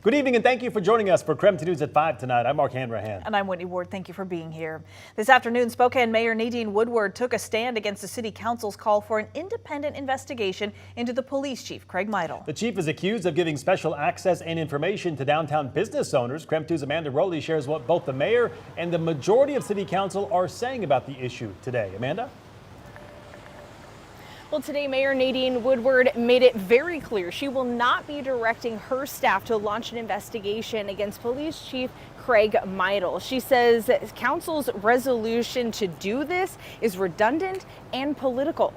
Good evening and thank you for joining us for KREM News at 5 tonight. I'm Mark Hanrahan. And I'm Whitney Ward. Thank you for being here. This afternoon, Spokane Mayor Nadine Woodward took a stand against the City Council's call for an independent investigation into the police chief, Craig Michel. The chief is accused of giving special access and information to downtown business owners. KREM 2's Amanda Rowley shares what both the mayor and the majority of City Council are saying about the issue today. Amanda? Well, today, Mayor Nadine Woodward made it very clear she will not be directing her staff to launch an investigation against Police Chief Craig Michel. She says Council's resolution to do this is redundant and political.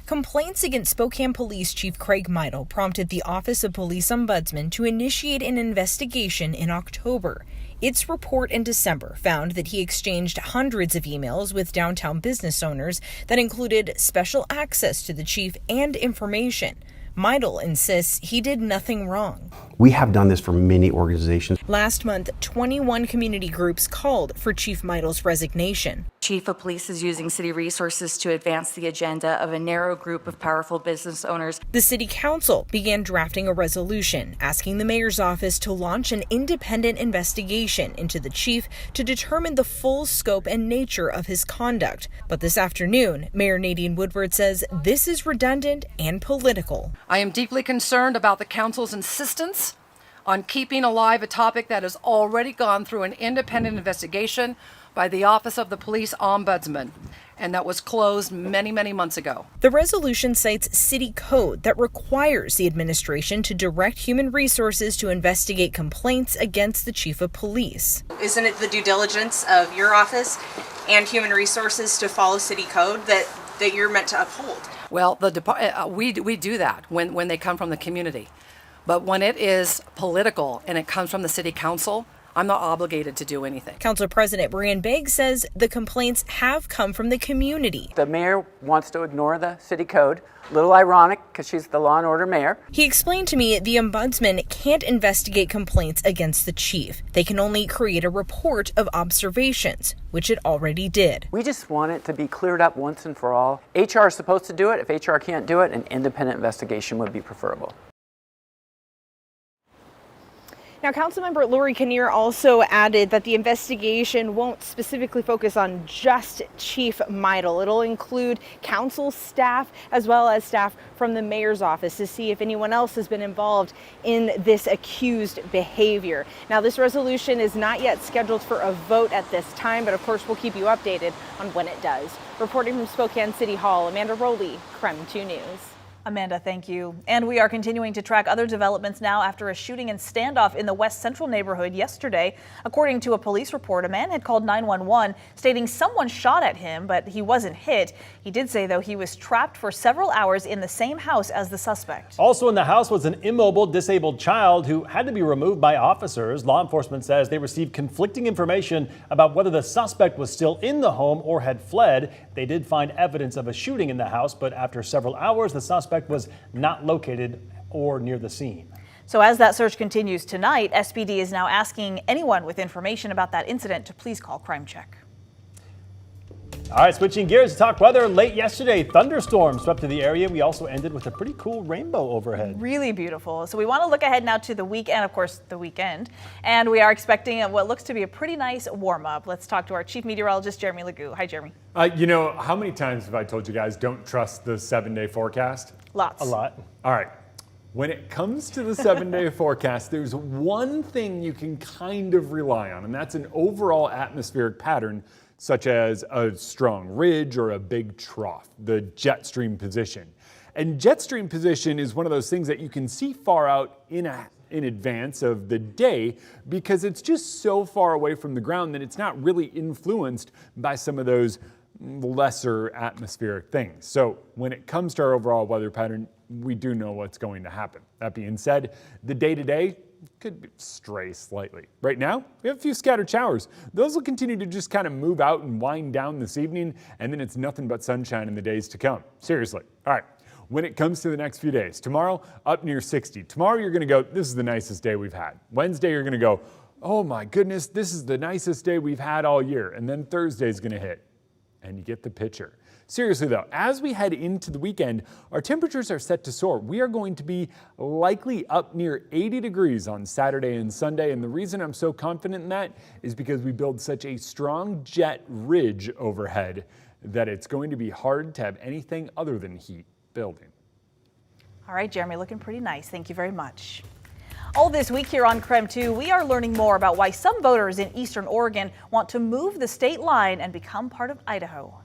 Complaints against Spokane Police Chief Craig Michel prompted the Office of Police Ombudsman to initiate an investigation in October. Its report in December found that he exchanged hundreds of emails with downtown business owners that included special access to the chief and information. Michel insists he did nothing wrong. We have done this for many organizations. Last month, 21 community groups called for Chief Michel's resignation. Chief of Police is using city resources to advance the agenda of a narrow group of powerful business owners. The City Council began drafting a resolution asking the mayor's office to launch an independent investigation into the chief to determine the full scope and nature of his conduct. But this afternoon, Mayor Nadine Woodward says this is redundant and political. I am deeply concerned about the council's insistence on keeping alive a topic that has already gone through an independent investigation by the Office of the Police Ombudsman, and that was closed many, many months ago. The resolution cites city code that requires the administration to direct human resources to investigate complaints against the chief of police. Isn't it the due diligence of your office and human resources to follow city code that you're meant to uphold? Well, we do that when they come from the community. But when it is political and it comes from the city council, I'm not obligated to do anything. Council President Brian Begg says the complaints have come from the community. The mayor wants to ignore the city code. A little ironic because she's the law and order mayor. He explained to me the ombudsman can't investigate complaints against the chief. They can only create a report of observations, which it already did. We just want it to be cleared up once and for all. HR is supposed to do it. If HR can't do it, an independent investigation would be preferable. Now, Councilmember Lori Kinnear also added that the investigation won't specifically focus on just Chief Michel. It'll include council staff as well as staff from the mayor's office to see if anyone else has been involved in this accused behavior. Now, this resolution is not yet scheduled for a vote at this time, but of course we'll keep you updated on when it does. Reporting from Spokane City Hall, Amanda Rowley, KREM 2 News. Amanda, thank you. And we are continuing to track other developments now after a shooting and standoff in the West Central neighborhood yesterday. According to a police report, a man had called 911 stating someone shot at him, but he wasn't hit. He did say, though, he was trapped for several hours in the same house as the suspect. Also in the house was an immobile, disabled child who had to be removed by officers. Law enforcement says they received conflicting information about whether the suspect was still in the home or had fled. They did find evidence of a shooting in the house, but after several hours, the suspect was not located or near the scene. So as that search continues tonight, SPD is now asking anyone with information about that incident to please call Crime Check. All right, switching gears to talk weather. Late yesterday, thunderstorms swept to the area. We also ended with a pretty cool rainbow overhead. Really beautiful. So we want to look ahead now to the weekend, of course, the weekend. And we are expecting what looks to be a pretty nice warm up. Let's talk to our chief meteorologist, Jeremy Legoo. Hi, Jeremy. You know, how many times have I told you guys don't trust the 7-day forecast? Lots. A lot. All right. When it comes to the 7-day forecast, there's one thing you can kind of rely on, and that's an overall atmospheric pattern, such as a strong ridge or a big trough, the jet stream position. And jet stream position is one of those things that you can see far out in advance of the day because it's just so far away from the ground that it's not really influenced by some of those lesser atmospheric things. So when it comes to our overall weather pattern, we do know what's going to happen. That being said, the day-to-day could stray slightly. Right now, we have a few scattered showers. Those will continue to just kind of move out and wind down this evening, and then it's nothing but sunshine in the days to come. Seriously. All right. When it comes to the next few days, tomorrow up near 60. Tomorrow you're going to go, this is the nicest day we've had. Wednesday you're going to go, oh my goodness, this is the nicest day we've had all year. And then Thursday's going to hit. And you get the picture. Seriously though, as we head into the weekend, our temperatures are set to soar. We are going to be likely up near 80 degrees on Saturday and Sunday. And the reason I'm so confident in that is because we build such a strong jet ridge overhead that it's going to be hard to have anything other than heat building. All right, Jeremy, looking pretty nice. Thank you very much. All this week here on KREM 2, we are learning more about why some voters in eastern Oregon want to move the state line and become part of Idaho.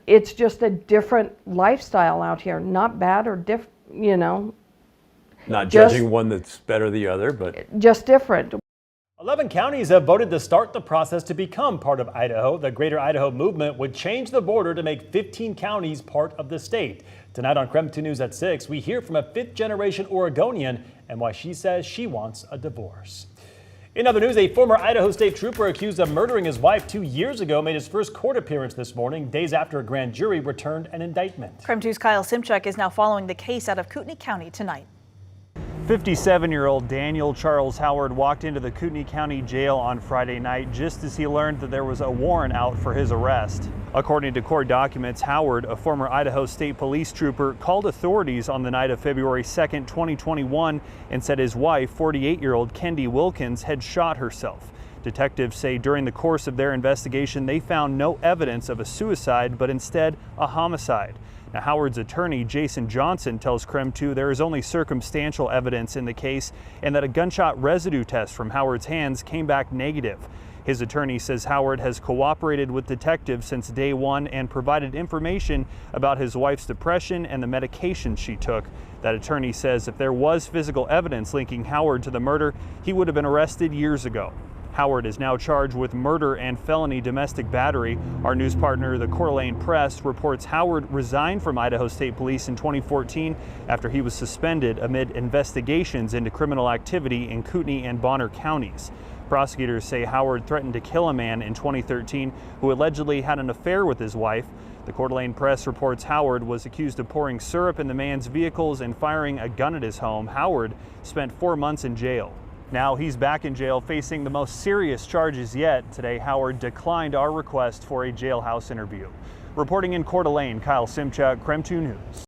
It's just a different lifestyle out here. Not bad or Not judging one that's better than the other, but just different. 11 counties have voted to start the process to become part of Idaho. The Greater Idaho movement would change the border to make 15 counties part of the state. Tonight on KREM 2 News at 6, we hear from a fifth-generation Oregonian and why she says she wants a divorce. In other news, a former Idaho State Trooper accused of murdering his wife 2 years ago made his first court appearance this morning, days after a grand jury returned an indictment. KREM 2's Kyle Simchuk is now following the case out of Kootenai County tonight. 57-year-old Daniel Charles Howard walked into the Kootenai County Jail on Friday night just as he learned that there was a warrant out for his arrest. According to court documents, Howard, a former Idaho State Police trooper, called authorities on the night of February 2nd, 2021 and said his wife, 48-year-old Kendi Wilkins, had shot herself. Detectives say during the course of their investigation they found no evidence of a suicide, but instead a homicide. Now, Howard's attorney, Jason Johnson, tells KREM 2 there is only circumstantial evidence in the case and that a gunshot residue test from Howard's hands came back negative. His attorney says Howard has cooperated with detectives since day one and provided information about his wife's depression and the medications she took. That attorney says if there was physical evidence linking Howard to the murder, he would have been arrested years ago. Howard is now charged with murder and felony domestic battery. Our news partner, the Coeur d'Alene Press, reports Howard resigned from Idaho State Police in 2014 after he was suspended amid investigations into criminal activity in Kootenai and Bonner counties. Prosecutors say Howard threatened to kill a man in 2013 who allegedly had an affair with his wife. The Coeur d'Alene Press reports Howard was accused of pouring syrup in the man's vehicles and firing a gun at his home. Howard spent 4 months in jail. Now he's back in jail facing the most serious charges yet. Today, Howard declined our request for a jailhouse interview. Reporting in Coeur d'Alene, Kyle Simchuk, KREM 2 News.